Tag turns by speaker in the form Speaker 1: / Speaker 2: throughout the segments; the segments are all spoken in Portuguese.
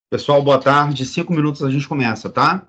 Speaker 1: Pessoal, boa tarde. 5 minutos a gente começa, tá?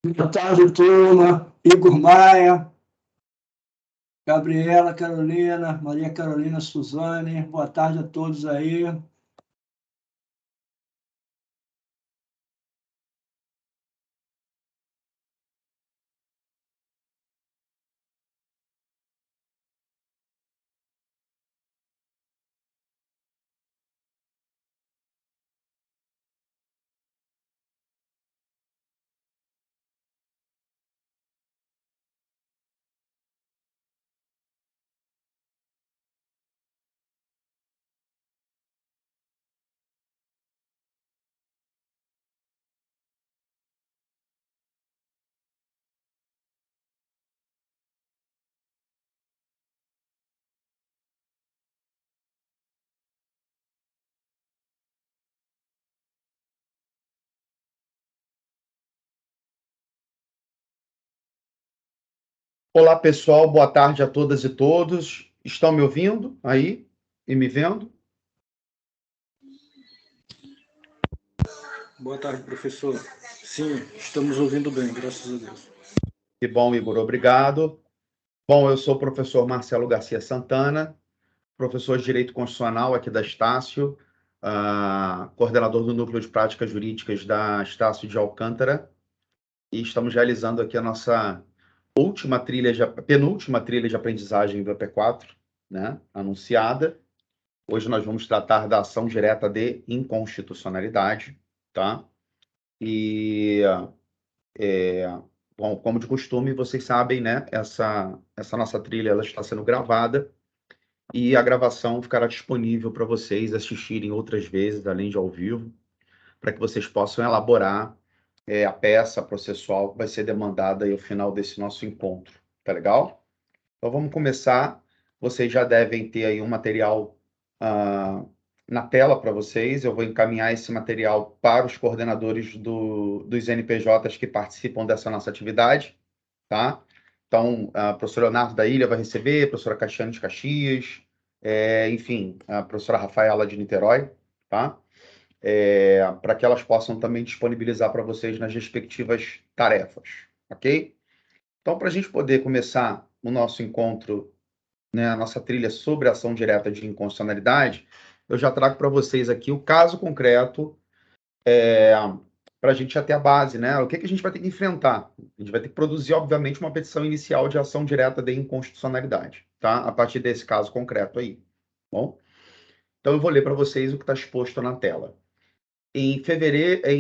Speaker 2: Boa tarde, turma. Igor Maia, Gabriela Carolina, Maria Carolina Suzane. Boa tarde a todos aí.
Speaker 1: Olá, pessoal. Boa tarde a todas e todos. Estão me ouvindo aí e me vendo?
Speaker 3: Boa tarde, professor. Sim, estamos ouvindo bem, graças a Deus.
Speaker 1: Que bom, Igor. Obrigado. Bom, eu sou o professor Marcelo Garcia Santana, professor de Direito Constitucional aqui da Estácio, coordenador do Núcleo de Práticas Jurídicas da Estácio de Alcântara, e estamos realizando aqui a nossa penúltima trilha de aprendizagem do EP4, né, anunciada. Hoje nós vamos tratar da ação direta de inconstitucionalidade, tá? E, bom, como de costume, vocês sabem, né? Essa nossa trilha ela está sendo gravada e a gravação ficará disponível para vocês assistirem outras vezes, além de ao vivo, para que vocês possam elaborar a peça processual que vai ser demandada aí ao final desse nosso encontro. Tá legal? Então vamos começar. Vocês já devem ter aí um material na tela para vocês. Eu vou encaminhar esse material para os coordenadores dos NPJs que participam dessa nossa atividade, tá? Então, a professora Leonardo da Ilha vai receber, a professora Caxiane de Caxias, enfim, a professora Rafaela de Niterói, tá? Para que elas possam também disponibilizar para vocês nas respectivas tarefas, ok? Então, para a gente poder começar o nosso encontro, né, a nossa trilha sobre a ação direta de inconstitucionalidade, eu já trago para vocês aqui o caso concreto para a gente já ter a base, né? O que a gente vai ter que enfrentar? A gente vai ter que produzir, obviamente, uma petição inicial de ação direta de inconstitucionalidade, tá? A partir desse caso concreto aí, bom? Então, eu vou ler para vocês o que está exposto na tela. Em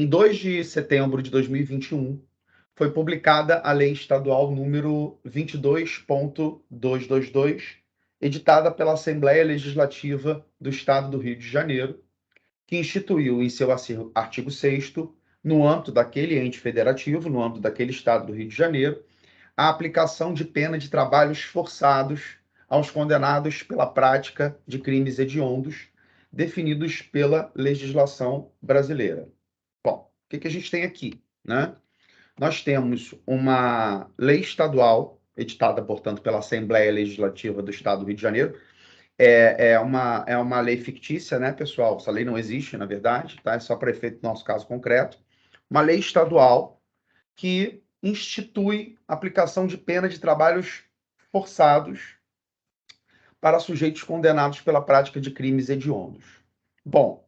Speaker 1: 2 de setembro de 2021, foi publicada a Lei Estadual número 22.222, editada pela Assembleia Legislativa do Estado do Rio de Janeiro, que instituiu em seu artigo 6º, no âmbito daquele ente federativo, no âmbito daquele Estado do Rio de Janeiro, a aplicação de pena de trabalhos forçados aos condenados pela prática de crimes hediondos definidos pela legislação brasileira. Bom, o que a gente tem aqui, né? Nós temos uma lei estadual, editada, portanto, pela Assembleia Legislativa do Estado do Rio de Janeiro. É uma lei fictícia, né, pessoal? Essa lei não existe, na verdade, tá? É só para efeito do nosso caso concreto. Uma lei estadual que institui a aplicação de pena de trabalhos forçados para sujeitos condenados pela prática de crimes hediondos. Bom,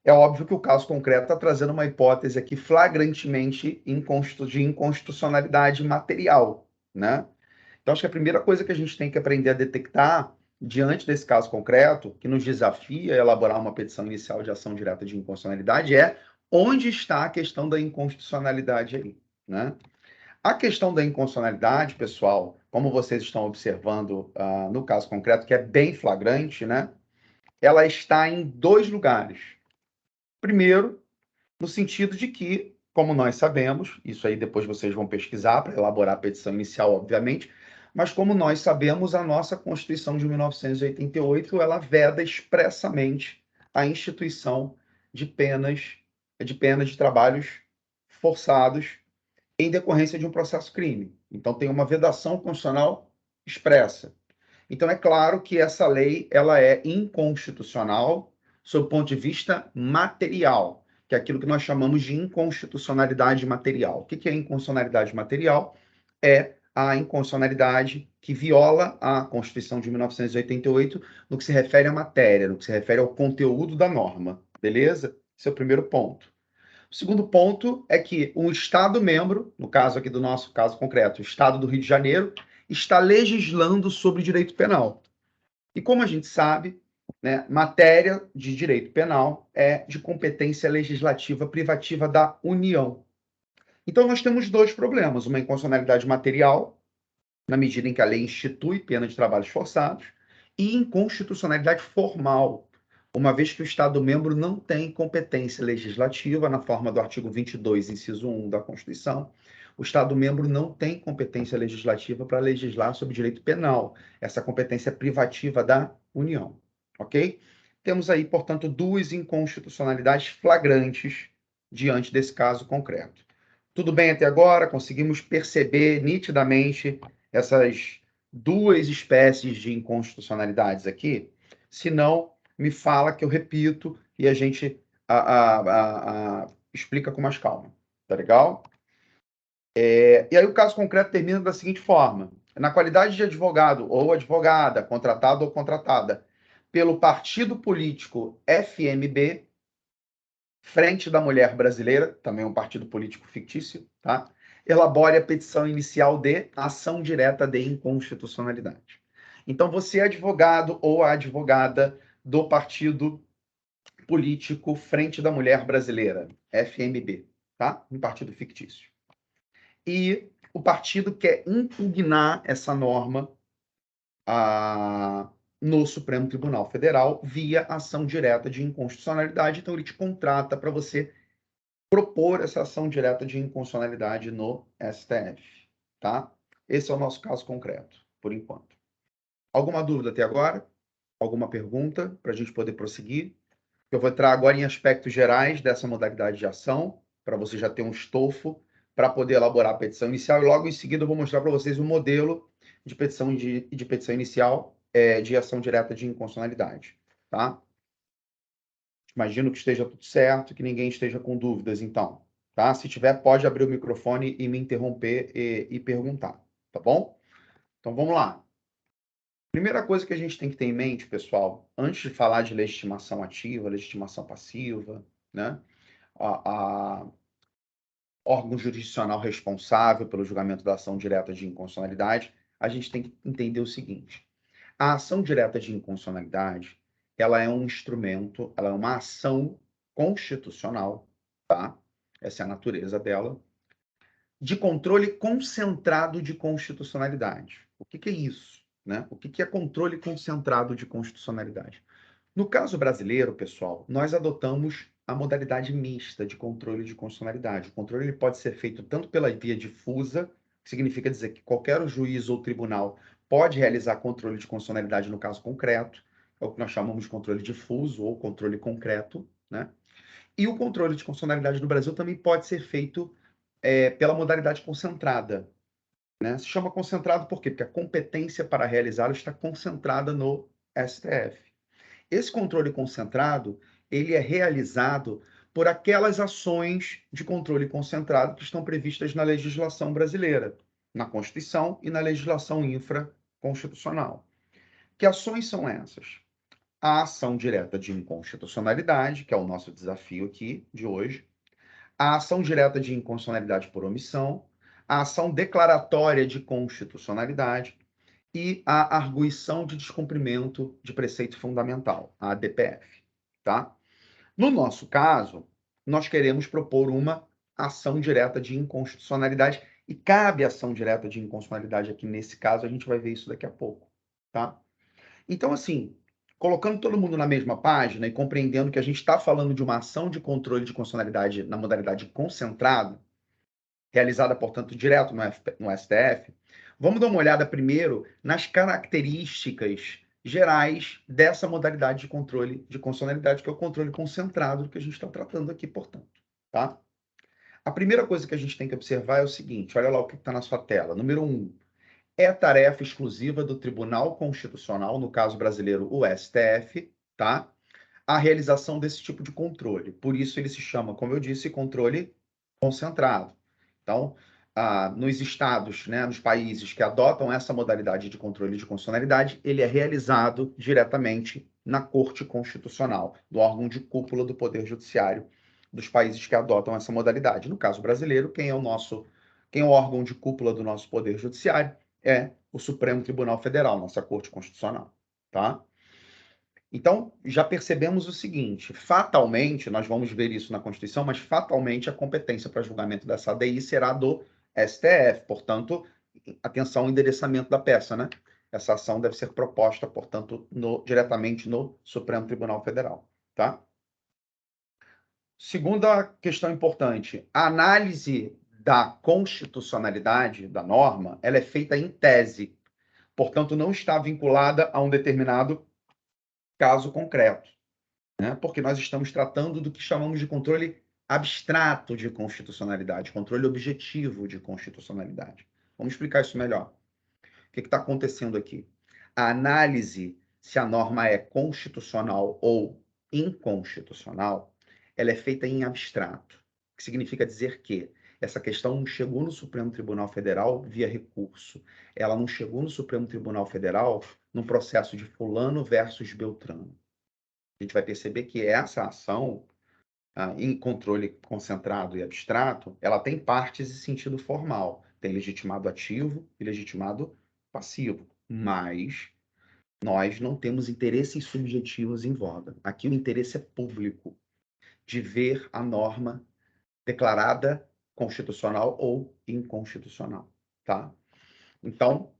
Speaker 1: é óbvio que o caso concreto está trazendo uma hipótese aqui flagrantemente de inconstitucionalidade material, né? Então, acho que a primeira coisa que a gente tem que aprender a detectar diante desse caso concreto, que nos desafia a elaborar uma petição inicial de ação direta de inconstitucionalidade, é onde está a questão da inconstitucionalidade aí, né? A questão da inconstitucionalidade, pessoal, como vocês estão observando no caso concreto, que é bem flagrante, né? Ela está em dois lugares. Primeiro, no sentido de que, como nós sabemos, isso aí depois vocês vão pesquisar para elaborar a petição inicial, obviamente, mas como nós sabemos, a nossa Constituição de 1988, ela veda expressamente a instituição de penas de trabalhos forçados em decorrência de um processo crime. Então, tem uma vedação constitucional expressa. Então, é claro que essa lei ela é inconstitucional sob o ponto de vista material, que é aquilo que nós chamamos de inconstitucionalidade material. O que é inconstitucionalidade material? É a inconstitucionalidade que viola a Constituição de 1988 no que se refere à matéria, no que se refere ao conteúdo da norma. Beleza? Esse é o primeiro ponto. O segundo ponto é que um Estado-membro, no caso aqui do nosso caso concreto, o Estado do Rio de Janeiro, está legislando sobre direito penal. E como a gente sabe, né, matéria de direito penal é de competência legislativa privativa da União. Então, nós temos dois problemas: uma inconstitucionalidade material, na medida em que a lei institui pena de trabalhos forçados, e inconstitucionalidade formal, uma vez que o Estado-membro não tem competência legislativa, na forma do artigo 22, inciso 1 da Constituição. O Estado-membro não tem competência legislativa para legislar sobre direito penal. Essa competência é privativa da União, ok? Temos aí, portanto, duas inconstitucionalidades flagrantes diante desse caso concreto. Tudo bem até agora? Conseguimos perceber nitidamente essas duas espécies de inconstitucionalidades aqui? Se não, me fala que eu repito e a gente explica com mais calma. Tá legal? E aí o caso concreto termina da seguinte forma: na qualidade de advogado ou advogada, contratado ou contratada pelo partido político FMB, Frente da Mulher Brasileira, também um partido político fictício, tá? Elabore a petição inicial de ação direta de inconstitucionalidade. Então, você é advogado ou advogada do partido político Frente da Mulher Brasileira, FMB, tá? Um partido fictício. E o partido quer impugnar essa norma no Supremo Tribunal Federal via ação direta de inconstitucionalidade. Então, ele te contrata para você propor essa ação direta de inconstitucionalidade no STF, tá? Esse é o nosso caso concreto, por enquanto. Alguma dúvida até agora? Alguma pergunta para a gente poder prosseguir? Eu vou entrar agora em aspectos gerais dessa modalidade de ação, para você já ter um estofo para poder elaborar a petição inicial, e logo em seguida eu vou mostrar para vocês o modelo de petição inicial de ação direta de inconstitucionalidade, tá? Imagino que esteja tudo certo, que ninguém esteja com dúvidas, então, tá? Se tiver, pode abrir o microfone e me interromper e perguntar, tá bom? Então, vamos lá. Primeira coisa que a gente tem que ter em mente, pessoal, antes de falar de legitimação ativa, legitimação passiva, né? A órgão jurisdicional responsável pelo julgamento da ação direta de inconstitucionalidade, a gente tem que entender o seguinte: a ação direta de inconstitucionalidade, ela é um instrumento, ela é uma ação constitucional, tá? Essa é a natureza dela, de controle concentrado de constitucionalidade. O que é isso, né? O que é controle concentrado de constitucionalidade? No caso brasileiro, pessoal, nós adotamos a modalidade mista de controle de constitucionalidade. O controle ele pode ser feito tanto pela via difusa, que significa dizer que qualquer juiz ou tribunal pode realizar controle de constitucionalidade no caso concreto, é o que nós chamamos de controle difuso ou controle concreto, né? E o controle de constitucionalidade no Brasil também pode ser feito pela modalidade concentrada, né? Se chama concentrado por quê? Porque a competência para realizá-lo está concentrada no STF. Esse controle concentrado, ele é realizado por aquelas ações de controle concentrado que estão previstas na legislação brasileira, na Constituição e na legislação infraconstitucional. Que ações são essas? A ação direta de inconstitucionalidade, que é o nosso desafio aqui de hoje, a ação direta de inconstitucionalidade por omissão, a ação declaratória de constitucionalidade e a arguição de descumprimento de preceito fundamental, a ADPF, tá? No nosso caso, nós queremos propor uma ação direta de inconstitucionalidade e cabe ação direta de inconstitucionalidade aqui nesse caso, a gente vai ver isso daqui a pouco, tá? Então, assim, colocando todo mundo na mesma página e compreendendo que a gente está falando de uma ação de controle de constitucionalidade na modalidade concentrado, realizada, portanto, direto no STF, vamos dar uma olhada primeiro nas características gerais dessa modalidade de controle de constitucionalidade, que é o controle concentrado que a gente está tratando aqui, portanto, tá? A primeira coisa que a gente tem que observar é o seguinte, olha lá o que está na sua tela. Número 1, é tarefa exclusiva do Tribunal Constitucional, no caso brasileiro, o STF, tá? A realização desse tipo de controle. Por isso ele se chama, como eu disse, controle concentrado. Então, nos estados, né, nos países que adotam essa modalidade de controle de constitucionalidade, ele é realizado diretamente na Corte Constitucional, do órgão de cúpula do Poder Judiciário dos países que adotam essa modalidade. No caso brasileiro, quem é o órgão de cúpula do nosso Poder Judiciário? É o Supremo Tribunal Federal, nossa Corte Constitucional, tá? Então, já percebemos o seguinte, fatalmente, nós vamos ver isso na Constituição, mas fatalmente a competência para julgamento dessa ADI será do STF, portanto, atenção ao endereçamento da peça, né? Essa ação deve ser proposta, portanto, diretamente no Supremo Tribunal Federal, tá? Segunda questão importante, a análise da constitucionalidade da norma, ela é feita em tese, portanto, não está vinculada a um determinado caso concreto, né? Porque nós estamos tratando do que chamamos de controle abstrato de constitucionalidade, controle objetivo de constitucionalidade. Vamos explicar isso melhor. O que está acontecendo aqui? A análise se a norma é constitucional ou inconstitucional, ela é feita em abstrato, o que significa dizer que essa questão não chegou no Supremo Tribunal Federal via recurso. Ela não chegou no Supremo Tribunal Federal num processo de fulano versus Beltrano. A gente vai perceber que essa ação, em controle concentrado e abstrato, ela tem partes e sentido formal. Tem legitimado ativo e legitimado passivo. Mas nós não temos interesses subjetivos em voga. Aqui o interesse é público, de ver a norma declarada constitucional ou inconstitucional, tá? Então,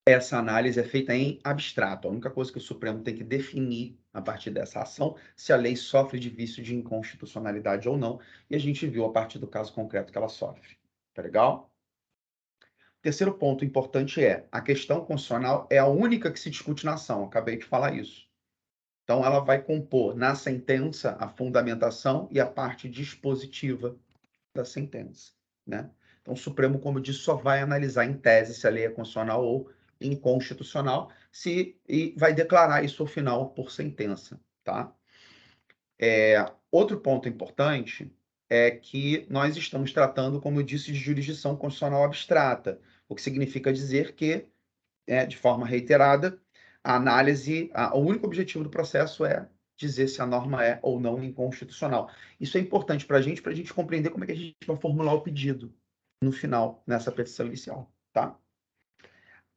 Speaker 1: essa análise é feita em abstrato. A única coisa que o Supremo tem que definir a partir dessa ação, se a lei sofre de vício de inconstitucionalidade ou não, e a gente viu a partir do caso concreto que ela sofre. Tá legal? Terceiro ponto importante é, a questão constitucional é a única que se discute na ação, acabei de falar isso. Então, ela vai compor na sentença a fundamentação e a parte dispositiva da sentença, né? Então, o Supremo, como eu disse, só vai analisar em tese se a lei é constitucional ou inconstitucional, e vai declarar isso ao final por sentença, tá? Outro ponto importante é que nós estamos tratando, como eu disse, de jurisdição constitucional abstrata, o que significa dizer que, de forma reiterada, a análise, o único objetivo do processo é dizer se a norma é ou não inconstitucional. Isso é importante para a gente compreender como é que a gente vai formular o pedido no final, nessa petição inicial, tá?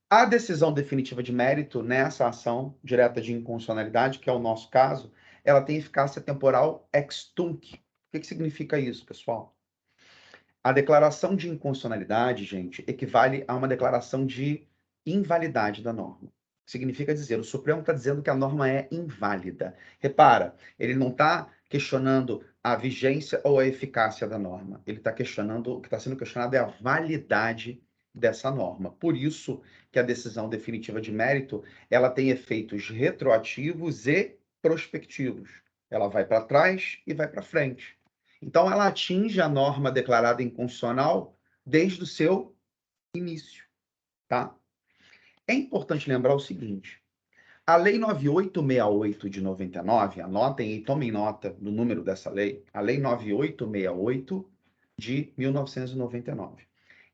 Speaker 1: A decisão definitiva de mérito nessa ação direta de inconstitucionalidade, que é o nosso caso, ela tem eficácia temporal ex tunc. O que significa isso, pessoal? A declaração de inconstitucionalidade, gente, equivale a uma declaração de invalidade da norma. Significa dizer, o Supremo está dizendo que a norma é inválida. Repara, ele não está questionando a vigência ou a eficácia da norma. Ele está questionando, o que está sendo questionado é a validade dessa norma. Por isso que a decisão definitiva de mérito, ela tem efeitos retroativos e prospectivos. Ela vai para trás e vai para frente. Então, ela atinge a norma declarada inconstitucional desde o seu início, tá? É importante lembrar o seguinte, A Lei 9868 de 99, anotem e tomem nota do número dessa lei, a Lei 9868 de 1999.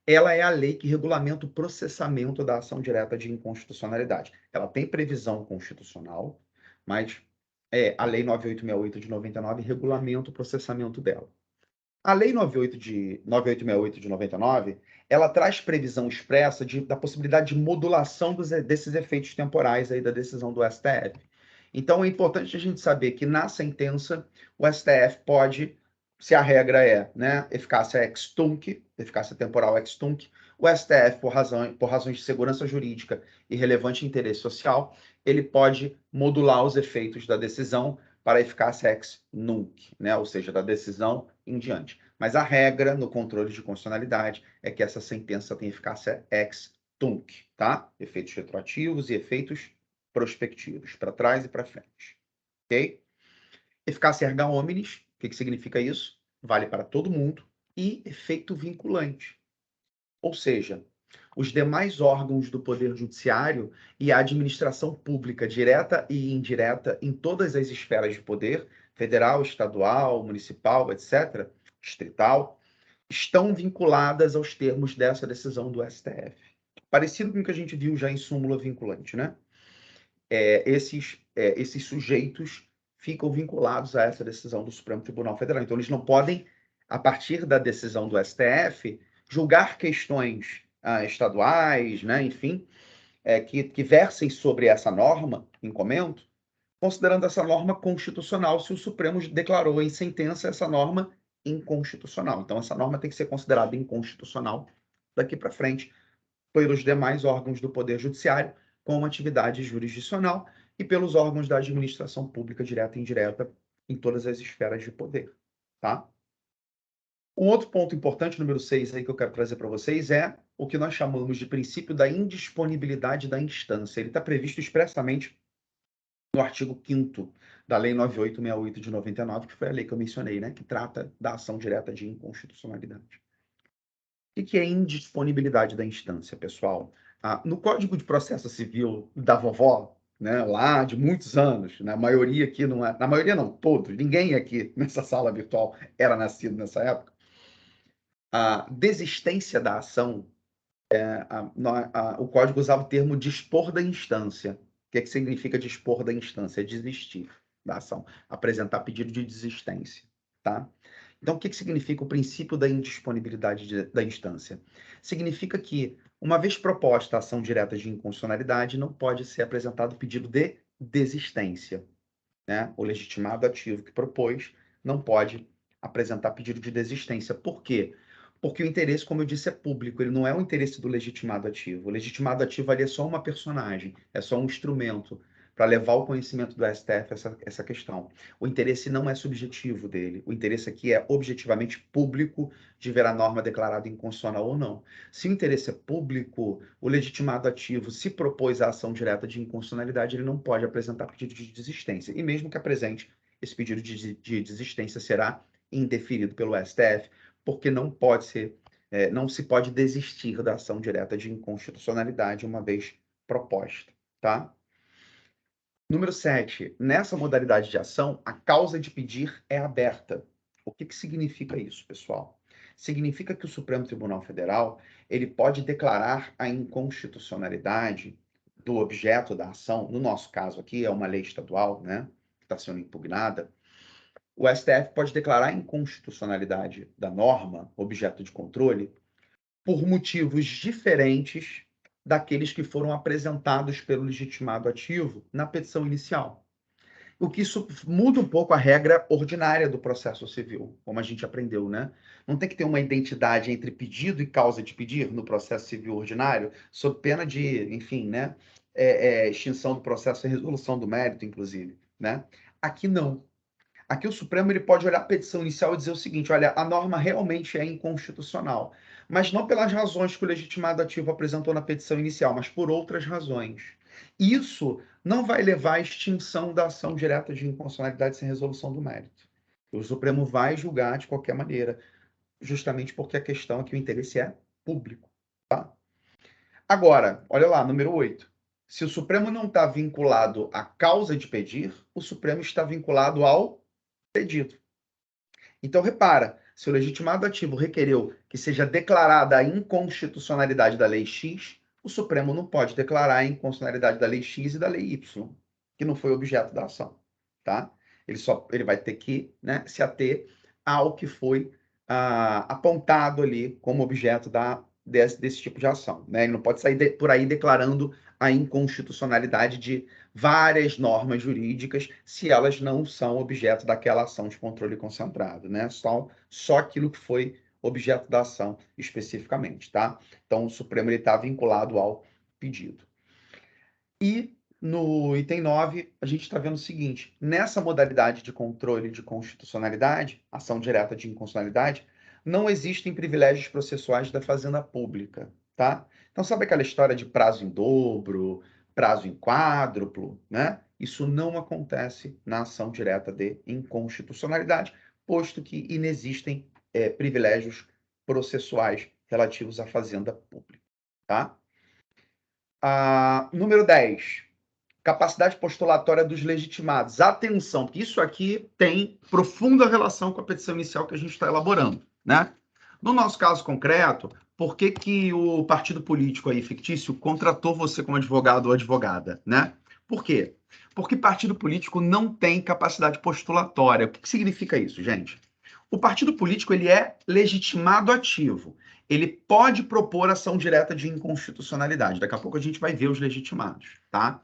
Speaker 1: Ela é a lei que regulamenta o processamento da ação direta de inconstitucionalidade. Ela tem previsão constitucional, mas a Lei 9868 de 99 regulamenta o processamento dela. A Lei 9868 de 99, ela traz previsão expressa da possibilidade de modulação desses efeitos temporais aí da decisão do STF. Então, é importante a gente saber que, na sentença, o STF pode, se a regra é, né, eficácia ex tunc, eficácia temporal ex tunc, o STF, por razões de segurança jurídica e relevante interesse social, ele pode modular os efeitos da decisão para a eficácia ex nunc, né, ou seja, da decisão em diante. Mas a regra no controle de constitucionalidade é que essa sentença tem eficácia ex tunc, tá? Efeitos retroativos e efeitos prospectivos, para trás e para frente. Ok? Eficácia erga omnes, o que significa isso? Vale para todo mundo. E efeito vinculante. Ou seja, os demais órgãos do Poder Judiciário e a administração pública, direta e indireta, em todas as esferas de poder, federal, estadual, municipal, etc., distrital, estão vinculadas aos termos dessa decisão do STF. Parecido com o que a gente viu já em súmula vinculante, né? Esses sujeitos ficam vinculados a essa decisão do Supremo Tribunal Federal. Então, eles não podem, a partir da decisão do STF, julgar questões estaduais, né, enfim, que versem sobre essa norma em comento, considerando essa norma constitucional, se o Supremo declarou em sentença essa norma inconstitucional. Então, essa norma tem que ser considerada inconstitucional daqui para frente pelos demais órgãos do Poder Judiciário, com atividade jurisdicional, e pelos órgãos da administração pública direta e indireta em todas as esferas de poder. Tá? Um outro ponto importante, número 6, aí, que eu quero trazer para vocês é o que nós chamamos de princípio da indisponibilidade da instância. Ele está previsto expressamente no artigo 5º da Lei 9868 de 99, que foi a lei que eu mencionei, né, que trata da ação direta de inconstitucionalidade. O que é indisponibilidade da instância, pessoal? No Código de Processo Civil da vovó, né, lá de muitos anos, na maioria aqui não é, na maioria não, todos, ninguém aqui nessa sala virtual era nascido nessa época. A desistência da ação, o Código usava o termo dispor da instância. O que significa dispor da instância? É desistir da ação, apresentar pedido de desistência, tá? Então, o que significa o princípio da indisponibilidade da instância? Significa que, uma vez proposta a ação direta de inconstitucionalidade, não pode ser apresentado pedido de desistência, né? O legitimado ativo que propôs não pode apresentar pedido de desistência. Por quê? Porque o interesse, como eu disse, é público, ele não é o interesse do legitimado ativo. O legitimado ativo ali é só uma personagem, é só um instrumento para levar ao conhecimento do STF essa questão. O interesse não é subjetivo dele, o interesse aqui é objetivamente público de ver a norma declarada inconstitucional ou não. Se o interesse é público, o legitimado ativo se propôs a ação direta de inconstitucionalidade, ele não pode apresentar pedido de desistência. E mesmo que apresente, esse pedido de desistência será indeferido pelo STF, porque não pode ser, não se pode desistir da ação direta de inconstitucionalidade uma vez proposta, tá? Número 7. Nessa modalidade de ação, a causa de pedir é aberta. O que significa isso, pessoal? Significa que o Supremo Tribunal Federal ele pode declarar a inconstitucionalidade do objeto da ação, no nosso caso aqui é uma lei estadual, né, que está sendo impugnada. O STF pode declarar a inconstitucionalidade da norma, objeto de controle, por motivos diferentes daqueles que foram apresentados pelo legitimado ativo na petição inicial. O que isso muda um pouco a regra ordinária do processo civil, como a gente aprendeu, né? Não tem que ter uma identidade entre pedido e causa de pedir no processo civil ordinário, sob pena de, enfim, né? Extinção do processo e resolução do mérito, inclusive, né? Aqui não. Aqui o Supremo ele pode olhar a petição inicial e dizer o seguinte, olha, a norma realmente é inconstitucional, mas não pelas razões que o legitimado ativo apresentou na petição inicial, mas por outras razões. Isso não vai levar à extinção da ação direta de inconstitucionalidade sem resolução do mérito. O Supremo vai julgar de qualquer maneira, justamente porque a questão é que o interesse é público. Tá? Agora, olha lá, número 8. Se o Supremo não está vinculado à causa de pedir, o Supremo está vinculado ao pedido. Então, repara, se o legitimado ativo requereu que seja declarada a inconstitucionalidade da Lei X, o Supremo não pode declarar a inconstitucionalidade da Lei X e da Lei Y, que não foi objeto da ação, tá? Ele vai ter que, né, se ater ao que foi apontado ali como objeto desse tipo de ação, né? Ele não pode sair por aí declarando a inconstitucionalidade de várias normas jurídicas se elas não são objeto daquela ação de controle concentrado, né? Só aquilo que foi objeto da ação especificamente, tá? Então, o Supremo está vinculado ao pedido. E no item 9, a gente está vendo o seguinte: nessa modalidade de controle de constitucionalidade, ação direta de inconstitucionalidade, não existem privilégios processuais da Fazenda Pública, tá? Então, sabe aquela história de prazo em dobro, prazo em quádruplo, né? Isso não acontece na ação direta de inconstitucionalidade, posto que inexistem privilégios processuais relativos à Fazenda Pública, tá? Número 10. Capacidade postulatória dos legitimados. Atenção, porque isso aqui tem profunda relação com a petição inicial que a gente está elaborando, né? No nosso caso concreto, por que que o partido político aí fictício contratou você como advogado ou advogada, né? Por quê? Porque partido político não tem capacidade postulatória. O que significa isso, gente? O partido político, ele é legitimado ativo. Ele pode propor ação direta de inconstitucionalidade. Daqui a pouco a gente vai ver os legitimados, tá?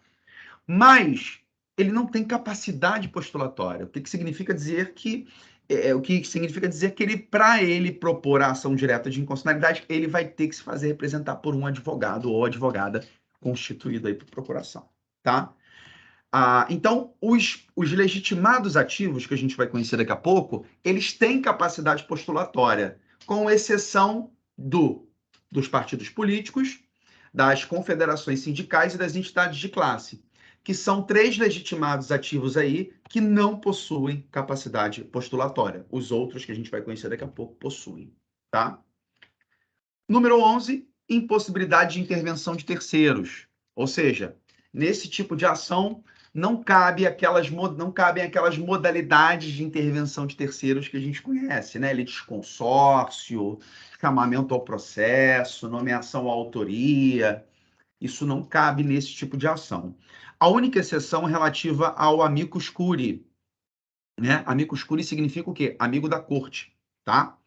Speaker 1: Mas ele não tem capacidade postulatória. O que significa dizer que ele, para ele propor a ação direta de inconstitucionalidade, ele vai ter que se fazer representar por um advogado ou advogada constituído aí por procuração, tá? Então, os legitimados ativos, que a gente vai conhecer daqui a pouco, eles têm capacidade postulatória, com exceção dos partidos políticos, das confederações sindicais e das entidades de classe, que são 3 legitimados ativos aí que não possuem capacidade postulatória. Os outros, que a gente vai conhecer daqui a pouco, possuem, tá? Número 11, impossibilidade de intervenção de terceiros. Ou seja, nesse tipo de ação, não cabem aquelas modalidades de intervenção de terceiros que a gente conhece, né? Litisconsórcio, chamamento ao processo, nomeação à autoria. Isso não cabe nesse tipo de ação. A única exceção é relativa ao amicus curiae, né? Amicus curiae significa o quê? Amigo da corte, tá?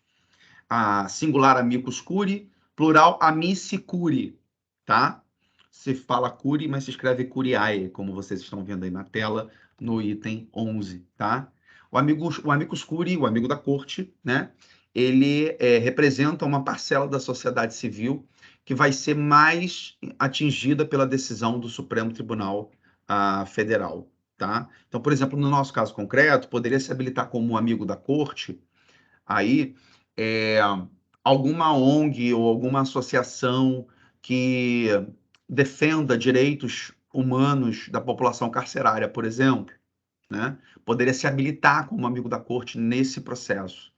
Speaker 1: Singular amicus curiae, plural amici curiae, tá? Se fala curiae, mas se escreve curiae, como vocês estão vendo aí na tela, no item 11, tá? O amicus curiae, o amigo da corte, né? Ele representa uma parcela da sociedade civil que vai ser mais atingida pela decisão do Supremo Tribunal Federal, tá? Então, por exemplo, no nosso caso concreto, poderia se habilitar como um amigo da corte aí alguma ONG ou alguma associação que defenda direitos humanos da população carcerária, por exemplo, né? Poderia se habilitar como amigo da corte nesse processo.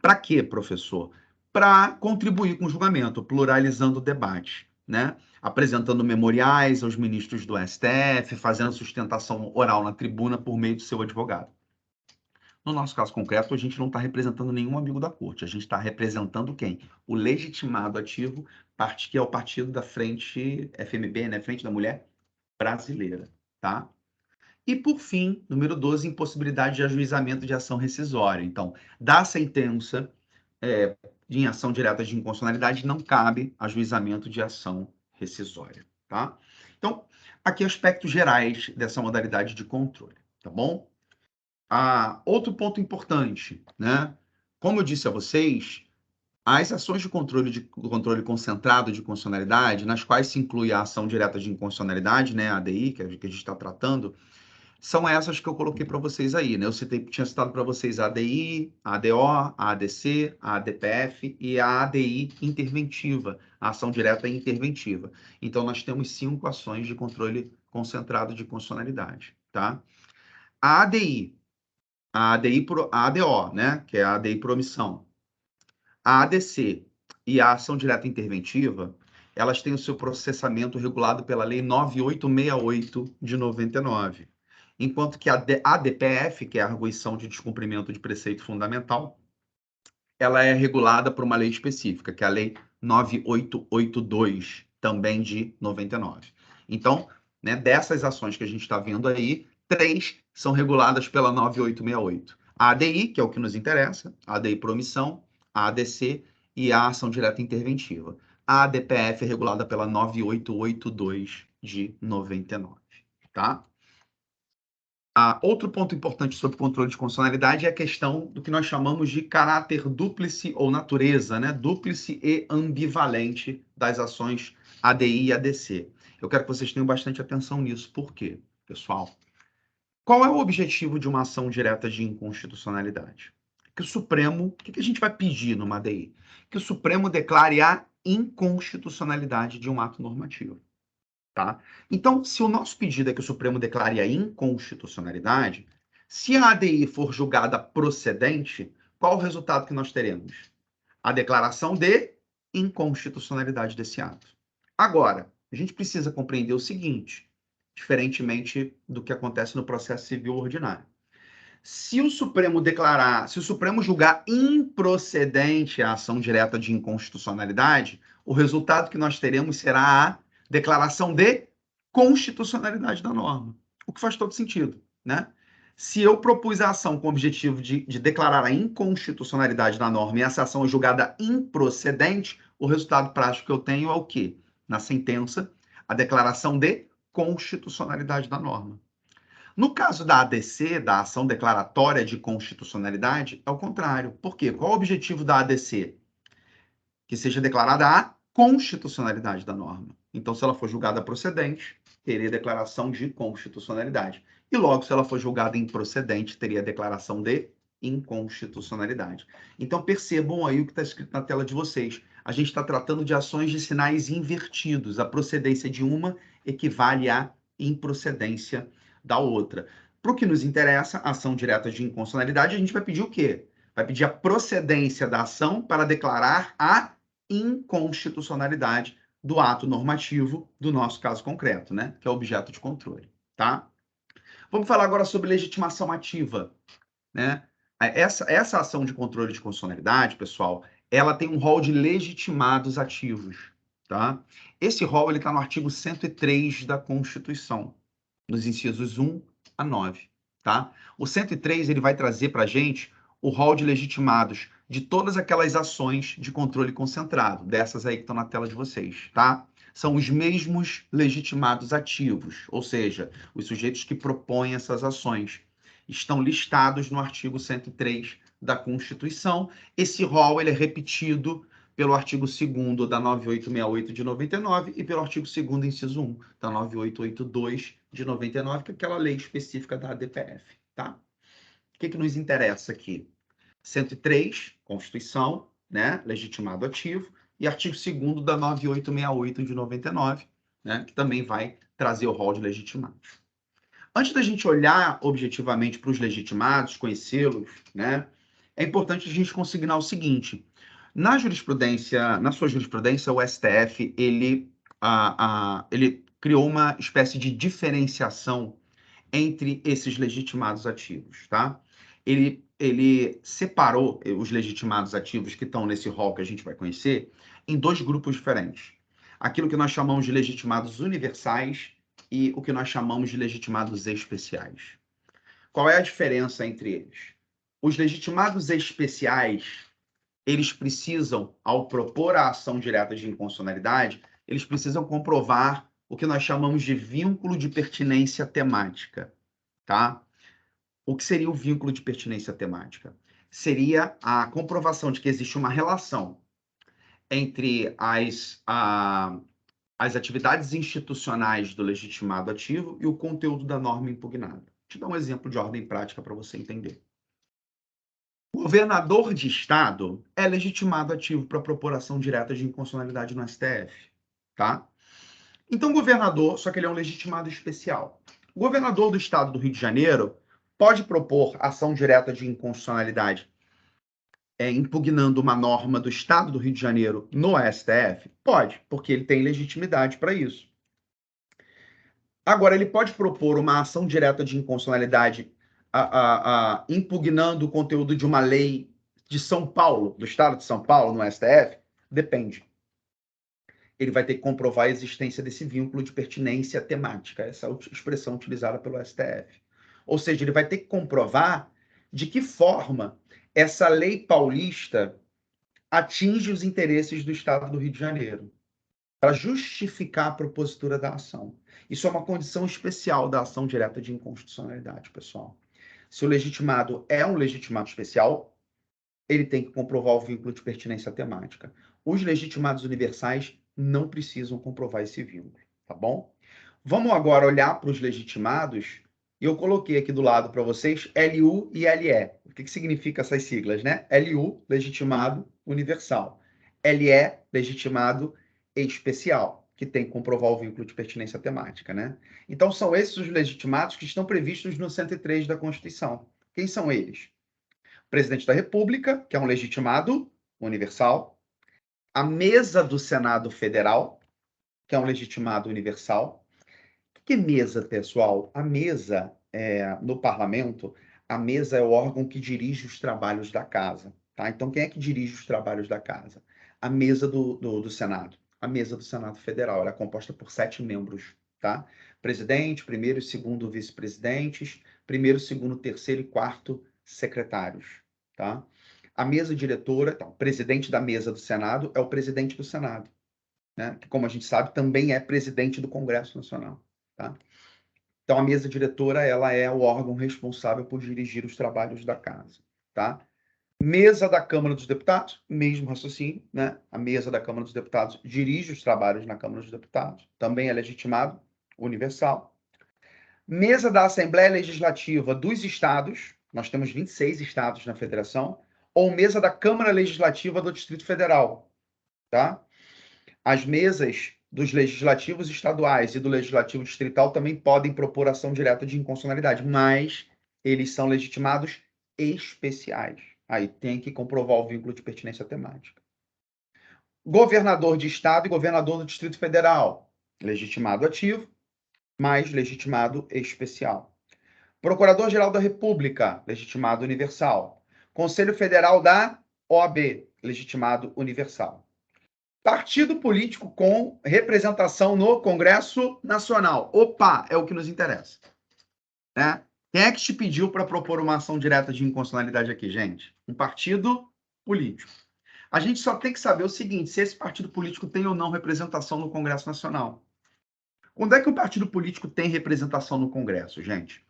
Speaker 1: Para quê, professor? Para contribuir com o julgamento, pluralizando o debate, né? Apresentando memoriais aos ministros do STF, fazendo sustentação oral na tribuna por meio do seu advogado. No nosso caso concreto, a gente não está representando nenhum amigo da corte, a gente está representando quem? O legitimado ativo, que é o partido da Frente FMB, né? Frente da Mulher Brasileira, tá? E, por fim, número 12, impossibilidade de ajuizamento de ação rescisória. Então, da sentença em ação direta de inconstitucionalidade, não cabe ajuizamento de ação rescisória, tá? Então, aqui aspectos gerais dessa modalidade de controle, tá bom? Outro ponto importante, né? Como eu disse a vocês, as ações de controle concentrado de constitucionalidade, nas quais se inclui a ação direta de inconstitucionalidade, né, a ADI, que a gente está tratando, são essas que eu coloquei para vocês aí, né? Tinha citado para vocês a ADI, a ADO, a ADC, a ADPF e a ADI interventiva, a ação direta interventiva. Então, nós temos 5 ações de controle concentrado de constitucionalidade, tá? A ADI, a ADO, né, que é a ADI por omissão, a ADC e a ação direta interventiva, elas têm o seu processamento regulado pela Lei 9868 de 99. Enquanto que a ADPF, que é a Arguição de Descumprimento de Preceito Fundamental, ela é regulada por uma lei específica, que é a Lei 9882, também de 99. Então, né, dessas ações que a gente está vendo aí, 3 são reguladas pela 9868. A ADI, que é o que nos interessa, a ADI por omissão, a ADC e a ação direta interventiva. A ADPF é regulada pela 9882 de 99, tá? Outro ponto importante sobre controle de constitucionalidade é a questão do que nós chamamos de caráter dúplice ou natureza, né? Dúplice e ambivalente das ações ADI e ADC. Eu quero que vocês tenham bastante atenção nisso. Por quê, pessoal? Qual é o objetivo de uma ação direta de inconstitucionalidade? Que o Supremo, o que a gente vai pedir numa ADI? Que o Supremo declare a inconstitucionalidade de um ato normativo. Tá? Então, se o nosso pedido é que o Supremo declare a inconstitucionalidade, se a ADI for julgada procedente, qual o resultado que nós teremos? A declaração de inconstitucionalidade desse ato. Agora, a gente precisa compreender o seguinte, diferentemente do que acontece no processo civil ordinário. Se o Supremo julgar improcedente a ação direta de inconstitucionalidade, o resultado que nós teremos será a declaração de constitucionalidade da norma, o que faz todo sentido, né? Se eu propus a ação com o objetivo de declarar a inconstitucionalidade da norma e essa ação é julgada improcedente, o resultado prático que eu tenho é o quê? Na sentença, a declaração de constitucionalidade da norma. No caso da ADC, da ação declaratória de constitucionalidade, é o contrário. Por quê? Qual é o objetivo da ADC? Que seja declarada a constitucionalidade da norma. Então, se ela for julgada procedente, teria declaração de constitucionalidade. E logo, se ela for julgada improcedente, teria declaração de inconstitucionalidade. Então, percebam aí o que está escrito na tela de vocês. A gente está tratando de ações de sinais invertidos. A procedência de uma equivale à improcedência da outra. Para o que nos interessa, ação direta de inconstitucionalidade, a gente vai pedir o quê? Vai pedir a procedência da ação para declarar a inconstitucionalidade do ato normativo do nosso caso concreto, né? Que é objeto de controle, tá? Vamos falar agora sobre legitimação ativa, né? Essa ação de controle de constitucionalidade, pessoal, ela tem um rol de legitimados ativos, tá? Esse rol ele está no artigo 103 da Constituição, nos incisos 1 a 9, tá? O 103 ele vai trazer para a gente o rol de legitimados de todas aquelas ações de controle concentrado, dessas aí que estão na tela de vocês, tá? São os mesmos legitimados ativos, ou seja, os sujeitos que propõem essas ações. Estão listados no artigo 103 da Constituição. Esse rol ele é repetido pelo artigo 2º da 9868 de 99 e pelo artigo 2º, inciso 1, da 9882 de 99, que é aquela lei específica da ADPF, tá? O que nos interessa aqui? 103, Constituição, né, legitimado ativo, e artigo 2º da 9868 de 99, né, que também vai trazer o rol de legitimados. Antes da gente olhar objetivamente para os legitimados, conhecê-los, né, é importante a gente consignar o seguinte: na sua jurisprudência, o STF ele criou uma espécie de diferenciação entre esses legitimados ativos, tá? Ele separou os legitimados ativos que estão nesse rol que a gente vai conhecer em dois grupos diferentes. Aquilo que nós chamamos de legitimados universais e o que nós chamamos de legitimados especiais. Qual é a diferença entre eles? Os legitimados especiais, eles precisam, ao propor a ação direta de inconstitucionalidade, eles precisam comprovar o que nós chamamos de vínculo de pertinência temática, tá? O que seria o vínculo de pertinência temática? Seria a comprovação de que existe uma relação entre as atividades institucionais do legitimado ativo e o conteúdo da norma impugnada. Vou te dar um exemplo de ordem prática para você entender. O governador de estado é legitimado ativo para propor ação direta de inconstitucionalidade no STF, tá? Então, o governador, só que ele é um legitimado especial. O governador do estado do Rio de Janeiro pode propor ação direta de inconstitucionalidade impugnando uma norma do Estado do Rio de Janeiro no STF? Pode, porque ele tem legitimidade para isso. Agora, ele pode propor uma ação direta de inconstitucionalidade impugnando o conteúdo de uma lei de São Paulo, do Estado de São Paulo, no STF? Depende. Ele vai ter que comprovar a existência desse vínculo de pertinência temática, essa expressão utilizada pelo STF. Ou seja, ele vai ter que comprovar de que forma essa lei paulista atinge os interesses do Estado do Rio de Janeiro, para justificar a propositura da ação. Isso é uma condição especial da ação direta de inconstitucionalidade, pessoal. Se o legitimado é um legitimado especial, ele tem que comprovar o vínculo de pertinência temática. Os legitimados universais não precisam comprovar esse vínculo, tá bom? Vamos agora olhar para os legitimados, e eu coloquei aqui do lado para vocês LU e LE. O que significa essas siglas, né? LU, legitimado universal. LE, legitimado especial, que tem que comprovar o vínculo de pertinência temática, né? Então, são esses os legitimados que estão previstos no 103 da Constituição. Quem são eles? Presidente da República, que é um legitimado universal. A mesa do Senado Federal, que é um legitimado universal. O que é mesa, pessoal? A mesa, no parlamento, a mesa é o órgão que dirige os trabalhos da casa. Tá? Então, quem é que dirige os trabalhos da casa? A mesa do Senado. A mesa do Senado Federal. Ela é composta por 7 membros. Tá? Presidente, primeiro e segundo vice-presidentes, primeiro, segundo, terceiro e quarto secretários. Tá? A mesa diretora, então, o presidente da mesa do Senado é o presidente do Senado, né? Que, como a gente sabe, também é presidente do Congresso Nacional. Tá? Então, a mesa diretora ela é o órgão responsável por dirigir os trabalhos da casa. Tá? Mesa da Câmara dos Deputados, mesmo raciocínio, né? A mesa da Câmara dos Deputados dirige os trabalhos na Câmara dos Deputados, também é legitimado, universal. Mesa da Assembleia Legislativa dos Estados, nós temos 26 estados na federação, ou mesa da Câmara Legislativa do Distrito Federal, tá? As mesas dos legislativos estaduais e do legislativo distrital também podem propor ação direta de inconstitucionalidade, mas eles são legitimados especiais. Aí tem que comprovar o vínculo de pertinência temática. Governador de estado e governador do Distrito Federal, legitimado ativo, mas legitimado especial. Procurador-Geral da República, legitimado universal. Conselho Federal da OAB, legitimado universal. Partido político com representação no Congresso Nacional. Opa, é o que nos interessa. Né? Quem é que te pediu para propor uma ação direta de inconstitucionalidade aqui, gente? Um partido político. A gente só tem que saber o seguinte, se esse partido político tem ou não representação no Congresso Nacional. Quando é que o partido político tem representação no Congresso, gente?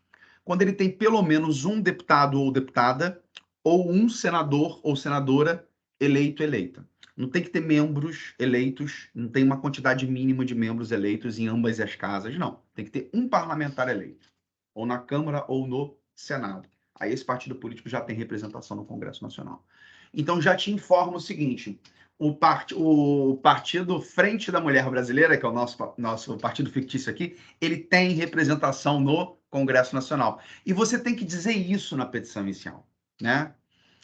Speaker 1: Quando ele tem pelo menos um deputado ou deputada, ou um senador ou senadora eleita. Não tem que ter membros eleitos, não tem uma quantidade mínima de membros eleitos em ambas as casas, não. Tem que ter um parlamentar eleito, ou na Câmara ou no Senado. Aí esse partido político já tem representação no Congresso Nacional. Então já te informo o seguinte, o Partido Frente da Mulher Brasileira, que é o nosso partido fictício aqui, ele tem representação no Congresso Nacional. E você tem que dizer isso na petição inicial, né?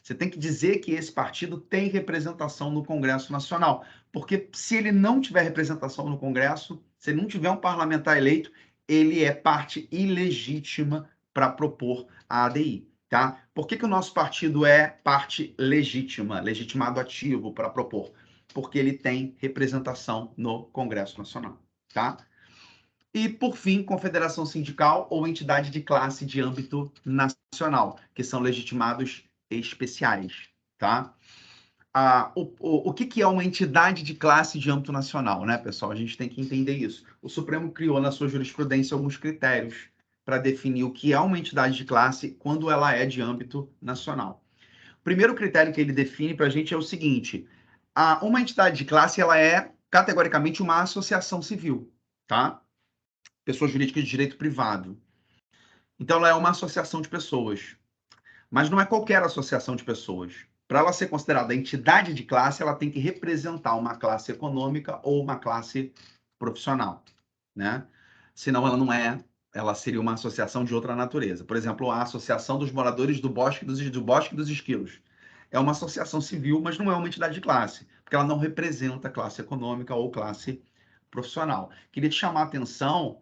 Speaker 1: Você tem que dizer que esse partido tem representação no Congresso Nacional, porque se ele não tiver representação no Congresso, se ele não tiver um parlamentar eleito, ele é parte ilegítima para propor a ADI. Tá? Por que o nosso partido é parte legítima, legitimado ativo para propor? Porque ele tem representação no Congresso Nacional. Tá? E, por fim, confederação sindical ou entidade de classe de âmbito nacional, que são legitimados especiais. Tá? O que é uma entidade de classe de âmbito nacional, né, pessoal? A gente tem que entender isso. O Supremo criou na sua jurisprudência alguns critérios para definir o que é uma entidade de classe quando ela é de âmbito nacional. O primeiro critério que ele define para a gente é o seguinte: uma entidade de classe ela é categoricamente uma associação civil, tá? Pessoa jurídica de direito privado. Então, ela é uma associação de pessoas. Mas não é qualquer associação de pessoas. Para ela ser considerada entidade de classe, ela tem que representar uma classe econômica ou uma classe profissional, né? Senão ela não é, ela seria uma associação de outra natureza. Por exemplo, a Associação dos Moradores do Bosque dos Esquilos. é uma associação civil, mas não é uma entidade de classe, porque ela não representa classe econômica ou classe profissional. Queria te chamar a atenção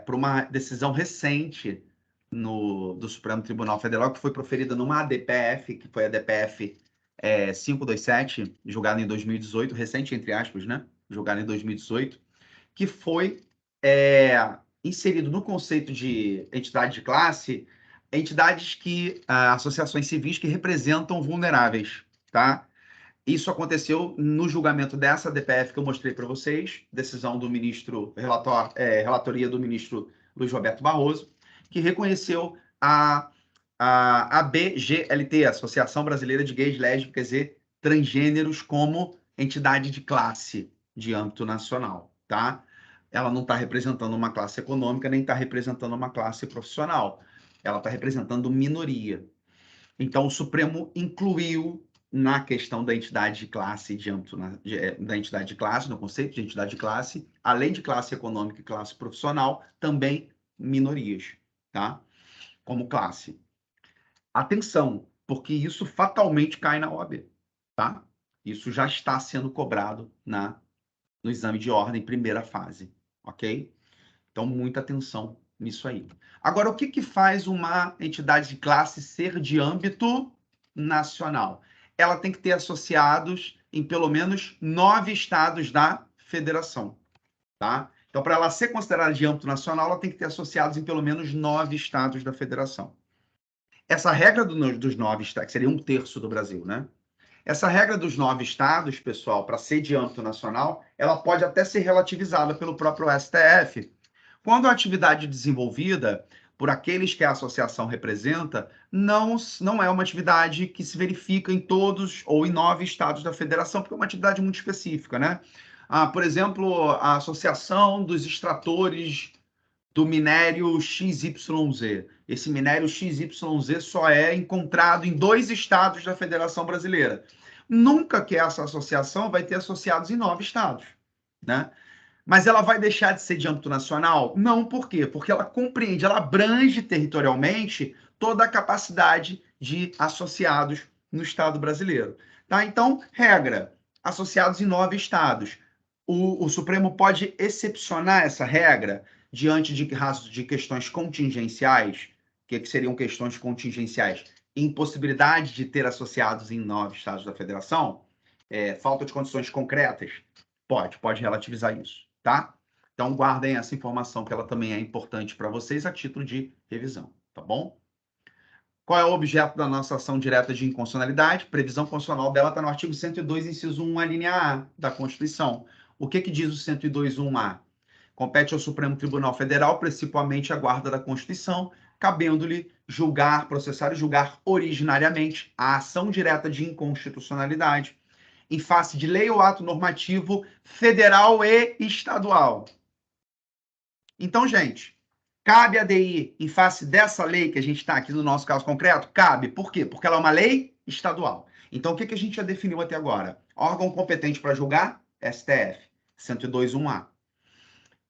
Speaker 1: para uma decisão recente do Supremo Tribunal Federal, que foi proferida numa ADPF, que foi a ADPF 527, julgada em 2018, recente, entre aspas, né? Julgada em 2018, que foi inserido no conceito de entidade de classe, entidades associações civis que representam vulneráveis, tá? Isso aconteceu no julgamento dessa DPF que eu mostrei para vocês, decisão do ministro, relatoria do ministro Luiz Roberto Barroso, que reconheceu a ABGLT, Associação Brasileira de Gays, Lésbicas e Transgêneros, como entidade de classe de âmbito nacional, tá? Ela não está representando uma classe econômica, nem está representando uma classe profissional. Ela está representando minoria. Então, o Supremo incluiu na questão da entidade de classe, da entidade de classe, no conceito de entidade de classe, além de classe econômica e classe profissional, também minorias, tá? Como classe. Atenção, porque isso fatalmente cai na OAB, tá? Isso já está sendo cobrado no exame de ordem, primeira fase, ok? Então, muita atenção nisso aí. Agora, o que faz uma entidade de classe ser de âmbito nacional? Ela tem que ter associados em pelo menos 9 estados da federação, tá? Então, para ela ser considerada de âmbito nacional, ela tem que ter associados em pelo menos 9 estados da federação. Essa regra dos 9 estados, que seria 1/3 do Brasil, né? Essa regra dos 9 estados, pessoal, para ser de âmbito nacional, ela pode até ser relativizada pelo próprio STF. Quando a atividade desenvolvida por aqueles que a associação representa não é uma atividade que se verifica em todos ou em 9 estados da federação, porque é uma atividade muito específica, né? Por exemplo, a Associação dos Extratores do Minério XYZ. Esse minério XYZ só é encontrado em 2 estados da Federação Brasileira. Nunca que essa associação vai ter associados em 9 estados, né? Mas ela vai deixar de ser de âmbito nacional? Não, por quê? Porque ela compreende, ela abrange territorialmente toda a capacidade de associados no Estado brasileiro. Tá? Então, regra, associados em 9 estados. O Supremo pode excepcionar essa regra diante de questões contingenciais. O que seriam questões contingenciais? Impossibilidade de ter associados em 9 estados da federação? Falta de condições concretas? Pode relativizar isso, tá? Então, guardem essa informação, que ela também é importante para vocês a título de revisão, tá bom? Qual é o objeto da nossa ação direta de inconstitucionalidade? Previsão constitucional dela está no artigo 102, inciso 1, a linha A da Constituição. O que diz o 102.1a? Compete ao Supremo Tribunal Federal, principalmente a guarda da Constituição, cabendo-lhe julgar, processar e julgar originariamente a ação direta de inconstitucionalidade em face de lei ou ato normativo federal e estadual. Então, gente, cabe a ADI em face dessa lei que a gente está aqui no nosso caso concreto? Cabe. Por quê? Porque ela é uma lei estadual. Então, o que a gente já definiu até agora? Órgão competente para julgar? STF, 102.1a.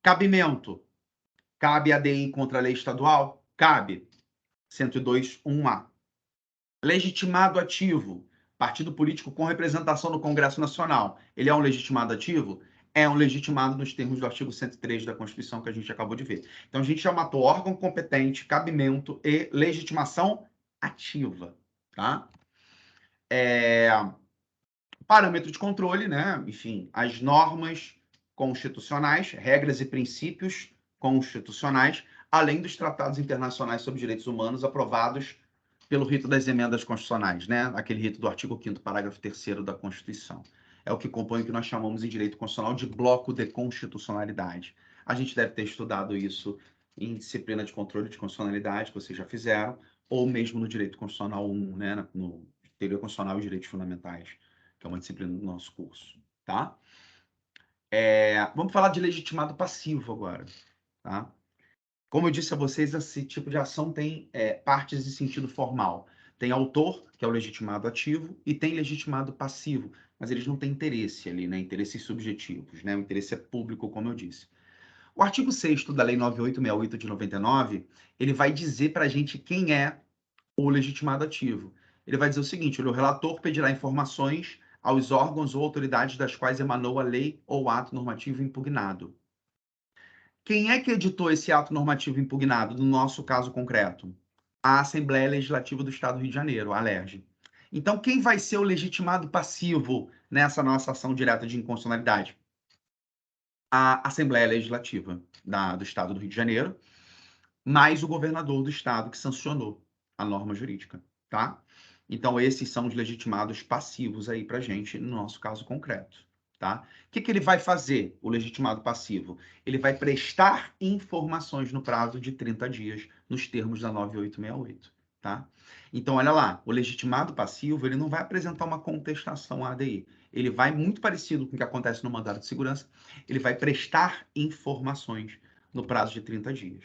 Speaker 1: Cabimento. Cabe a ADI contra a lei estadual? Cabe. 102.1a. Legitimado ativo. Partido político com representação no Congresso Nacional. Ele é um legitimado ativo? É um legitimado nos termos do artigo 103 da Constituição que a gente acabou de ver. Então, a gente já matou órgão competente, cabimento e legitimação ativa, tá? Parâmetro de controle, né? Enfim, as normas constitucionais, regras e princípios constitucionais, além dos tratados internacionais sobre direitos humanos aprovados pelo rito das emendas constitucionais, né? Aquele rito do artigo 5º, parágrafo 3º da Constituição. É o que compõe o que nós chamamos em direito constitucional de bloco de constitucionalidade. A gente deve ter estudado isso em disciplina de controle de constitucionalidade, que vocês já fizeram, ou mesmo no direito constitucional 1, né? No teoria constitucional e direitos fundamentais, que é uma disciplina do nosso curso, tá? Vamos falar de legitimado passivo agora, tá? Como eu disse a vocês, esse tipo de ação tem partes de sentido formal. Tem autor, que é o legitimado ativo, e tem legitimado passivo, mas eles não têm interesse ali, né? Interesses subjetivos, né? O interesse é público, como eu disse. O artigo 6º da Lei 9868 de 99, ele vai dizer para a gente quem é o legitimado ativo. ele vai dizer o seguinte: o relator pedirá informações aos órgãos ou autoridades das quais emanou a lei ou ato normativo impugnado. Quem é que editou esse ato normativo impugnado, no nosso caso concreto? A Assembleia Legislativa do Estado do Rio de Janeiro, a ALERJ. Então, quem vai ser o legitimado passivo nessa nossa ação direta de inconstitucionalidade? A Assembleia Legislativa do Estado do Rio de Janeiro, mais o governador do Estado que sancionou a norma jurídica, tá? Então, esses são os legitimados passivos aí para a gente, no nosso caso concreto, tá? O que ele vai fazer, o legitimado passivo? Ele vai prestar informações no prazo de 30 dias, nos termos da 9868, tá? Então, olha lá, o legitimado passivo, ele não vai apresentar uma contestação à ADI. Ele vai, muito parecido com o que acontece no mandado de segurança, ele vai prestar informações no prazo de 30 dias.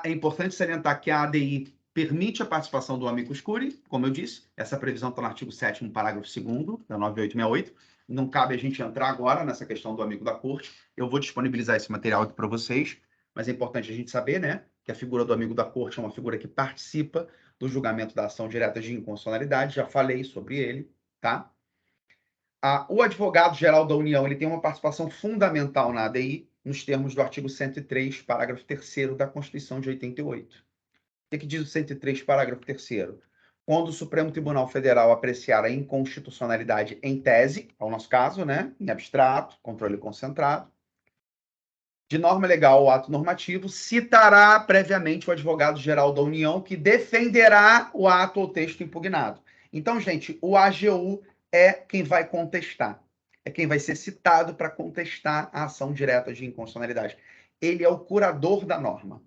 Speaker 1: É importante salientar que a ADI permite a participação do amicus curiae, como eu disse, essa previsão está no artigo 7º, parágrafo 2º, da 9868. Não cabe a gente entrar agora nessa questão do amigo da corte. Eu vou disponibilizar esse material aqui para vocês, mas é importante a gente saber, né, que a figura do amigo da corte é uma figura que participa do julgamento da ação direta de inconstitucionalidade, já falei sobre ele, tá? O advogado-geral da União, ele tem uma participação fundamental na ADI, nos termos do artigo 103, parágrafo 3º da Constituição de 88. O que diz o 103, parágrafo 3º? Quando o Supremo Tribunal Federal apreciar a inconstitucionalidade em tese, é o nosso caso, né, em abstrato, controle concentrado, de norma legal ou ato normativo, citará previamente o advogado-geral da União que defenderá o ato ou texto impugnado. Então, gente, o AGU é quem vai contestar. É quem vai ser citado para contestar a ação direta de inconstitucionalidade. Ele é o curador da norma.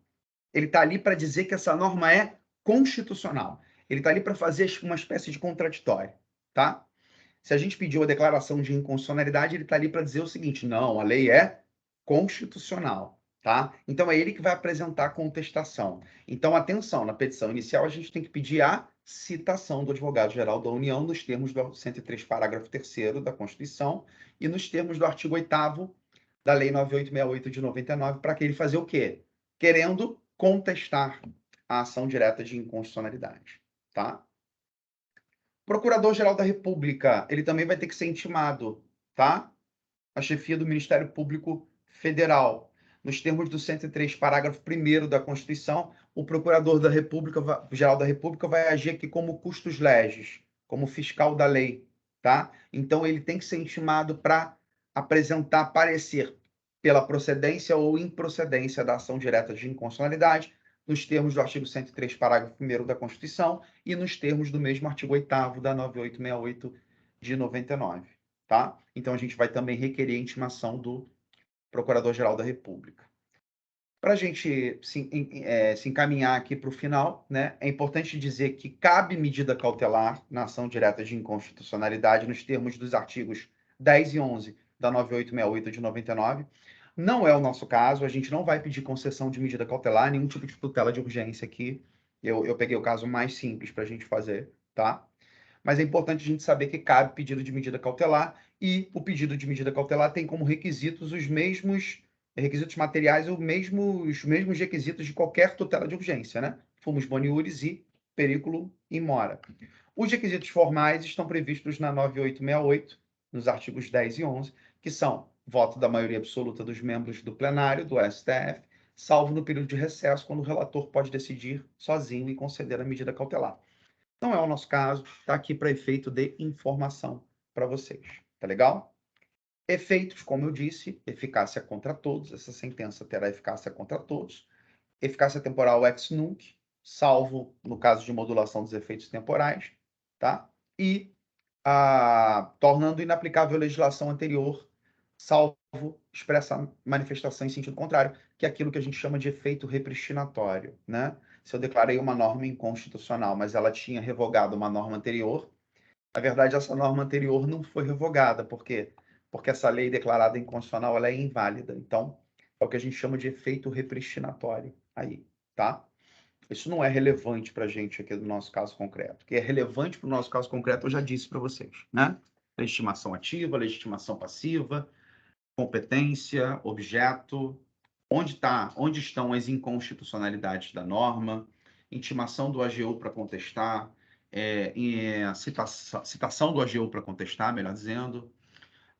Speaker 1: Ele está ali para dizer que essa norma é constitucional. Ele está ali para fazer uma espécie de contraditório, tá? Se a gente pediu a declaração de inconstitucionalidade, ele está ali para dizer o seguinte: não, a lei é constitucional, tá? Então é ele que vai apresentar a contestação. Então, atenção, na petição inicial a gente tem que pedir a citação do advogado-geral da União nos termos do 103, parágrafo 3º da Constituição e nos termos do artigo 8º da Lei 9868 de 99, para que ele fazer o quê? Querendo contestar a ação direta de inconstitucionalidade, tá? Procurador-Geral da República, ele também vai ter que ser intimado, tá? A chefia do Ministério Público Federal. Nos termos do 103, parágrafo 1º da Constituição, o Procurador-Geral da República vai agir aqui como custos legis, como fiscal da lei, tá? Então, ele tem que ser intimado para apresentar parecer pela procedência ou improcedência da ação direta de inconstitucionalidade, nos termos do artigo 103, parágrafo 1º da Constituição e nos termos do mesmo artigo 8º da 9868 de 99, tá? Então, a gente vai também requerer a intimação do Procurador-Geral da República. Para a gente se encaminhar aqui para o final, né, é importante dizer que cabe medida cautelar na ação direta de inconstitucionalidade nos termos dos artigos 10 e 11 da 9868 de 99. Não é o nosso caso, a gente não vai pedir concessão de medida cautelar, nenhum tipo de tutela de urgência aqui. Eu peguei o caso mais simples para a gente fazer, tá? Mas é importante a gente saber que cabe pedido de medida cautelar e o pedido de medida cautelar tem como requisitos os mesmos requisitos materiais, os mesmos requisitos de qualquer tutela de urgência, né? Fumus boniuris e periculo in mora. Os requisitos formais estão previstos na 9868, nos artigos 10 e 11, que são voto da maioria absoluta dos membros do plenário, do STF, salvo no período de recesso, quando o relator pode decidir sozinho e conceder a medida cautelar. Não é o nosso caso, está aqui para efeito de informação para vocês. Tá legal? Efeitos, como eu disse, eficácia contra todos. Essa sentença terá eficácia contra todos. Eficácia temporal ex nunc, salvo no caso de modulação dos efeitos temporais, tá? E tornando inaplicável a legislação anterior, salvo expressa manifestação em sentido contrário, que é aquilo que a gente chama de efeito repristinatório, né? Se eu declarei uma norma inconstitucional, mas ela tinha revogado uma norma anterior, na verdade, essa norma anterior não foi revogada. Por quê? Porque essa lei declarada inconstitucional ela é inválida. Então, é o que a gente chama de efeito repristinatório aí, tá? Isso não é relevante para a gente aqui no nosso caso concreto. O que é relevante para o nosso caso concreto, eu já disse para vocês, né? Legitimação ativa, legitimação passiva, competência, objeto, onde estão as inconstitucionalidades da norma, intimação do AGU para contestar, citação do AGU para contestar, melhor dizendo,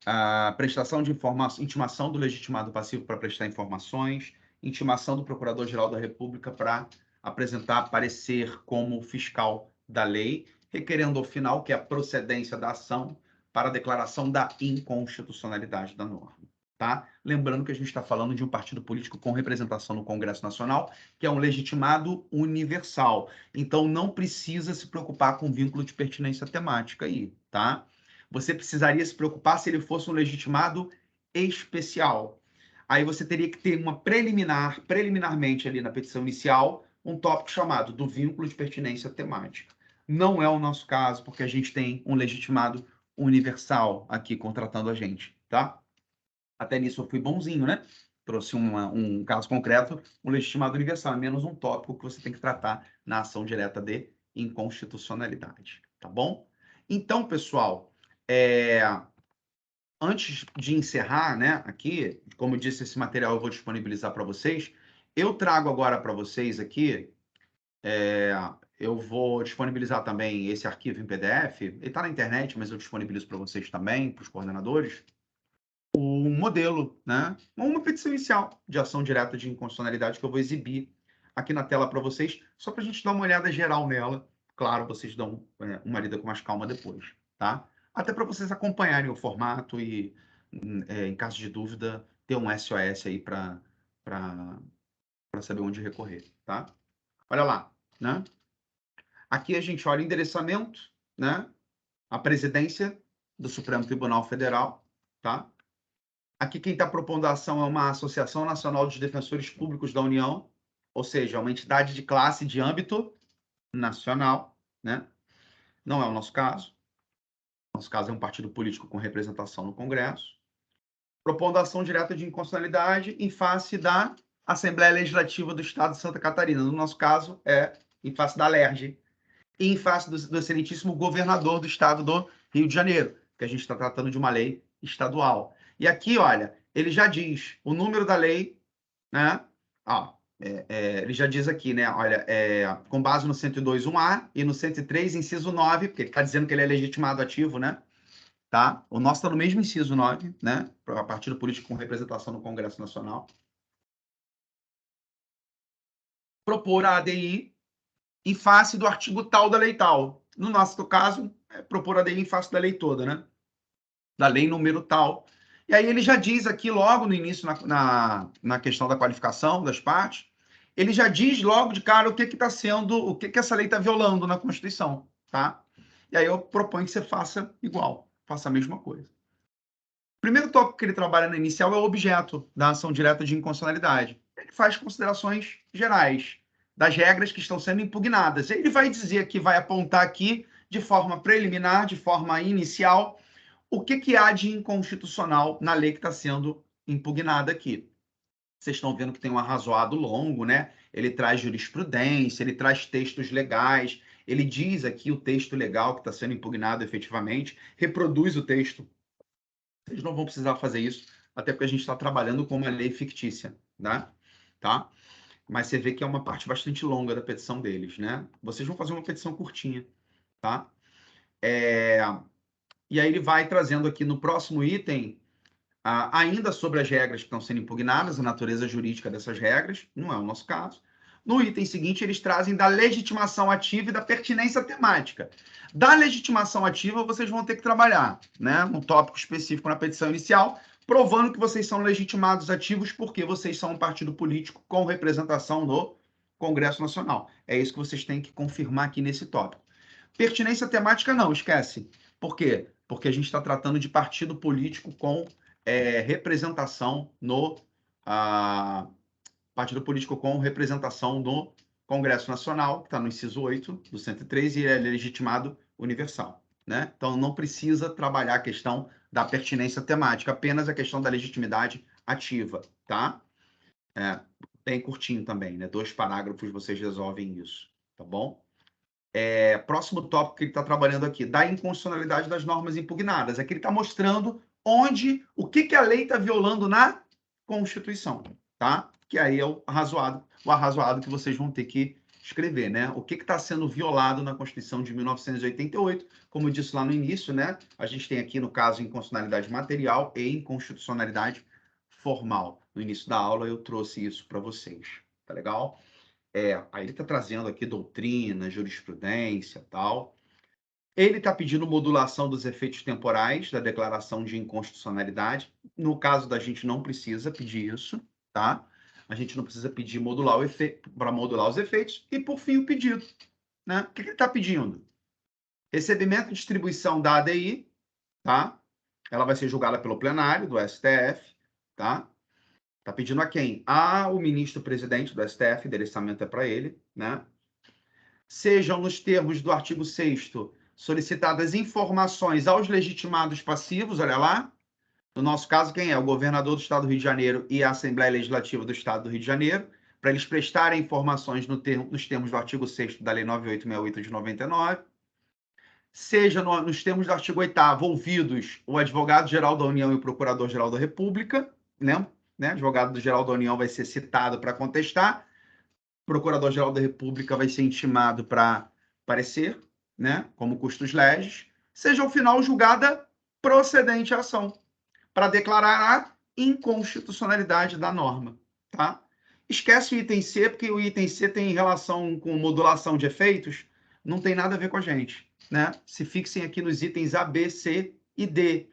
Speaker 1: a prestação de informação, intimação do legitimado passivo para prestar informações, intimação do Procurador-Geral da República para apresentar parecer como fiscal da lei, requerendo ao final que é a procedência da ação para a declaração da inconstitucionalidade da norma. Tá? Lembrando que a gente está falando de um partido político com representação no Congresso Nacional, que é um legitimado universal. Então, não precisa se preocupar com vínculo de pertinência temática aí, tá? Você precisaria se preocupar se ele fosse um legitimado especial. Aí você teria que ter uma preliminarmente ali na petição inicial, um tópico chamado do vínculo de pertinência temática. Não é o nosso caso, porque a gente tem um legitimado universal aqui contratando a gente, tá? Até nisso eu fui bonzinho, né? Trouxe um caso concreto, um legitimado universal, menos um tópico que você tem que tratar na ação direta de inconstitucionalidade, tá bom? Então, pessoal, antes de encerrar, né, aqui, como eu disse, esse material eu vou disponibilizar para vocês. Eu trago agora para vocês aqui, eu vou disponibilizar também esse arquivo em PDF. Ele está na internet, mas eu disponibilizo para vocês também, para os coordenadores, um modelo, né, uma petição inicial de ação direta de inconstitucionalidade que eu vou exibir aqui na tela para vocês, só para a gente dar uma olhada geral nela. Claro, vocês dão uma lida com mais calma depois, tá? Até para vocês acompanharem o formato e, em caso de dúvida, ter um SOS aí para saber onde recorrer, tá? Olha lá, né? Aqui a gente olha o endereçamento, né? A presidência do Supremo Tribunal Federal, tá? Aqui quem está propondo a ação é uma Associação Nacional dos Defensores Públicos da União, ou seja, uma entidade de classe de âmbito nacional, né? Não é o nosso caso. Nosso caso é um partido político com representação no Congresso, propondo ação direta de inconstitucionalidade em face da Assembleia Legislativa do Estado de Santa Catarina. No nosso caso, é em face da LERJ e em face do excelentíssimo governador do Estado do Rio de Janeiro, que a gente está tratando de uma lei estadual. E aqui, olha, ele já diz o número da lei, né? Ele já diz aqui, né? Olha, com base no 102.1A e no 103, inciso 9, porque ele está dizendo que ele é legitimado ativo, né? Tá? O nosso está no mesmo inciso 9, né? Para partido político com representação no Congresso Nacional. Propor a ADI em face do artigo tal da lei tal. No nosso caso, propor a ADI em face da lei toda, né? Da lei número tal. E aí ele já diz aqui logo no início, na questão da qualificação das partes, ele já diz logo de cara o que está sendo, o que essa lei está violando na Constituição, tá? E aí eu proponho que você faça igual, faça a mesma coisa. O primeiro tópico que ele trabalha na inicial é o objeto da ação direta de inconstitucionalidade. Ele faz considerações gerais das regras que estão sendo impugnadas. Ele vai dizer que vai apontar aqui, de forma preliminar, de forma inicial, o que há de inconstitucional na lei que está sendo impugnada aqui. Vocês estão vendo que tem um arrazoado longo, né? Ele traz jurisprudência, ele traz textos legais, ele diz aqui o texto legal que está sendo impugnado efetivamente, reproduz o texto. Vocês não vão precisar fazer isso, até porque a gente está trabalhando com uma lei fictícia, né? Tá? Mas você vê que é uma parte bastante longa da petição deles, né? Vocês vão fazer uma petição curtinha, tá? E aí ele vai trazendo aqui no próximo item, ainda sobre as regras que estão sendo impugnadas, a natureza jurídica dessas regras, não é o nosso caso. No item seguinte, eles trazem da legitimação ativa e da pertinência temática. Da legitimação ativa, vocês vão ter que trabalhar, né, um tópico específico na petição inicial, provando que vocês são legitimados ativos porque vocês são um partido político com representação no Congresso Nacional. É isso que vocês têm que confirmar aqui nesse tópico. Pertinência temática, não, esquece. Por quê? Porque a gente está tratando de partido político com representação no partido político com representação no Congresso Nacional, que está no inciso 8 do 103, e é legitimado universal, né? Então, não precisa trabalhar a questão da pertinência temática, apenas a questão da legitimidade ativa, tá? Bem curtinho também, né? 2 parágrafos vocês resolvem isso, tá bom? Próximo tópico que ele está trabalhando aqui, da inconstitucionalidade das normas impugnadas. É que ele está mostrando o que a lei está violando na Constituição, tá? Que aí é o arrazoado que vocês vão ter que escrever, né? O que está sendo violado na Constituição de 1988? Como eu disse lá no início, né? A gente tem aqui, no caso, inconstitucionalidade material e inconstitucionalidade formal. No início da aula eu trouxe isso para vocês, tá legal? Aí ele está trazendo aqui doutrina, jurisprudência, tal. Ele está pedindo modulação dos efeitos temporais da declaração de inconstitucionalidade. No caso da gente, não precisa pedir isso, tá? A gente não precisa pedir modular o efeito para modular os efeitos. E, por fim, o pedido, né? O que ele está pedindo? Recebimento e distribuição da ADI, tá? Ela vai ser julgada pelo plenário do STF, tá? Está pedindo a quem? O ministro-presidente do STF, endereçamento é para ele, né? Sejam, nos termos do artigo 6º, solicitadas informações aos legitimados passivos, olha lá. No nosso caso, quem é? O governador do Estado do Rio de Janeiro e a Assembleia Legislativa do Estado do Rio de Janeiro, para eles prestarem informações nos termos do artigo 6º da Lei 9868 de 99. Seja nos termos do artigo 8º, ouvidos o advogado-geral da União e o procurador-geral da República, lembra? Né? Advogado-geral da União vai ser citado para contestar, o procurador-geral da República vai ser intimado para parecer, né? Como custos legis, seja ao final julgada procedente a ação, para declarar a inconstitucionalidade da norma, tá? Esquece o item C, porque o item C tem relação com modulação de efeitos, não tem nada a ver com a gente, né? Se fixem aqui nos itens A, B, C e D.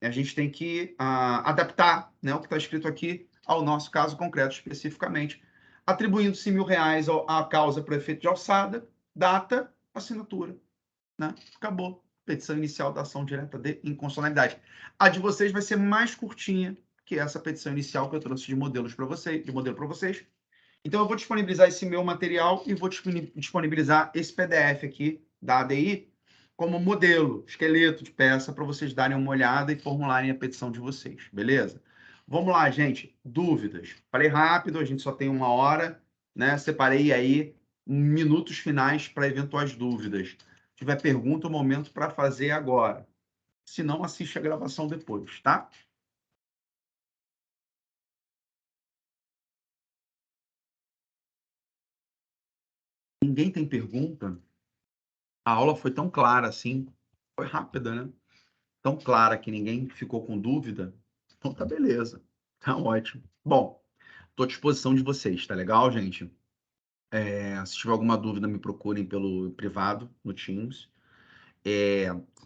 Speaker 1: A gente tem que adaptar, né, o que está escrito aqui ao nosso caso concreto especificamente, atribuindo-se R$1.000 à causa para efeito de alçada, data, assinatura, né? Acabou. Petição inicial da ação direta de inconstitucionalidade. A de vocês vai ser mais curtinha que essa petição inicial que eu trouxe de modelo para vocês. Então, eu vou disponibilizar esse meu material e vou disponibilizar esse PDF aqui da ADI como modelo, esqueleto de peça, para vocês darem uma olhada e formularem a petição de vocês, beleza? Vamos lá, gente. Dúvidas? Falei rápido, a gente só tem 1 hora, né? Separei aí minutos finais para eventuais dúvidas. Se tiver pergunta, o momento para fazer agora. Se não, assiste a gravação depois, tá? Ninguém tem pergunta? A aula foi tão clara assim, foi rápida, né? Tão clara que ninguém ficou com dúvida. Então tá beleza, tá ótimo. Bom, estou à disposição de vocês, tá legal, gente? Se tiver alguma dúvida, me procurem pelo privado, no Teams.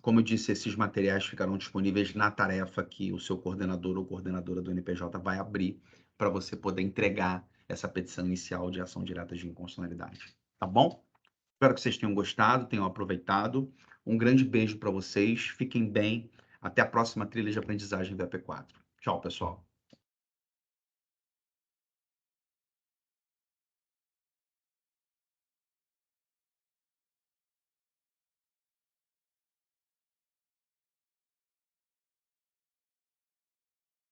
Speaker 1: Como eu disse, esses materiais ficarão disponíveis na tarefa que o seu coordenador ou coordenadora do NPJ vai abrir para você poder entregar essa petição inicial de ação direta de inconstitucionalidade. Tá bom? Espero que vocês tenham gostado, tenham aproveitado. Um grande beijo para vocês. Fiquem bem. Até a próxima trilha de aprendizagem do EP4. Tchau, pessoal.